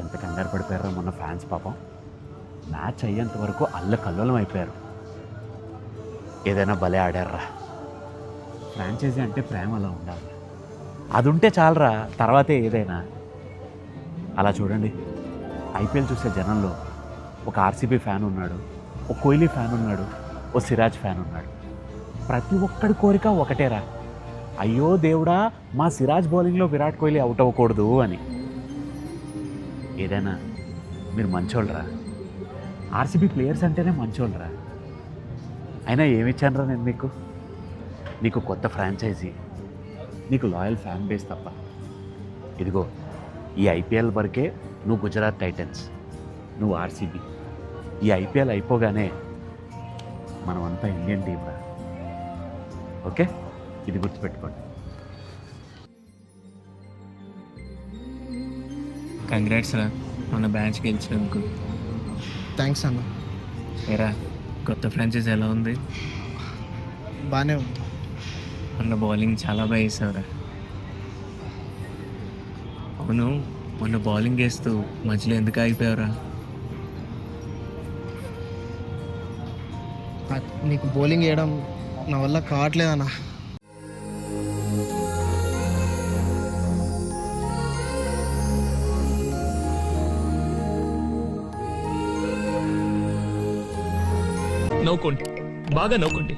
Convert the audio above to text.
ఎంత కంగారు పడిపోయారో మొన్న ఫ్యాన్స్ పాపం. మ్యాచ్ అయ్యేంత వరకు అల్లకల్లోలం అయిపోయారు. ఏదైనా భలే ఆడారా. ఫ్రాంచైజీ అంటే ప్రేమ అలా ఉండాలి, అది ఉంటే చాలరా తర్వాతే ఏదైనా. అలా చూడండి, ఐపీఎల్ చూసే జనంలో ఒక ఆర్సీబీ ఫ్యాన్ ఉన్నాడు, ఒక కోహ్లీ ఫ్యాన్ ఉన్నాడు, ఓ సిరాజ్ ఫ్యాన్ ఉన్నాడు. ప్రతి ఒక్కడి కోరిక ఒకటేరా, అయ్యో దేవుడా మా సిరాజ్ బౌలింగ్లో విరాట్ కోహ్లీ అవుట్ అవ్వకూడదు అని. ఏదైనా మీరు మంచోళ్ళరా, ఆర్సీబీ ప్లేయర్స్ అంటేనే మంచోళ్ళరా. అయినా ఏమిచ్చానరా నేను మీకు? నీకు కొత్త ఫ్రాంచైజీ, నీకు లాయల్ ఫ్యాన్ బేస్ తప్ప. ఇదిగో ఈ ఐపీఎల్ వరకే నువ్వు గుజరాత్ టైటన్స్, నువ్వు ఆర్సీబీ. ఈ ఐపీఎల్ అయిపోగానే మనమంతా ఇండియన్ టీమ్ రా. ఓకే, ఇది గుర్తుపెట్టుకోండి. కంగ్రాట్స్ రా మన బ్యాచ్ గెలిచినందుకు. థ్యాంక్స్ అన్న. ఏరా కొత్త ఫ్రాంచైజ్ ఎలా ఉంది? బాగానే ఉంది. మొన్న బౌలింగ్ చాలా బాగా వేసావురా. అవును, మొన్న బౌలింగ్ వేస్తూ మధ్యలో ఎందుకు ఆగిపోయావురా? నీకు బౌలింగ్ వేయడం నా వల్ల కావట్లేదన్నా. నవ్వుకోండి, బాగా నవ్వుకోండి.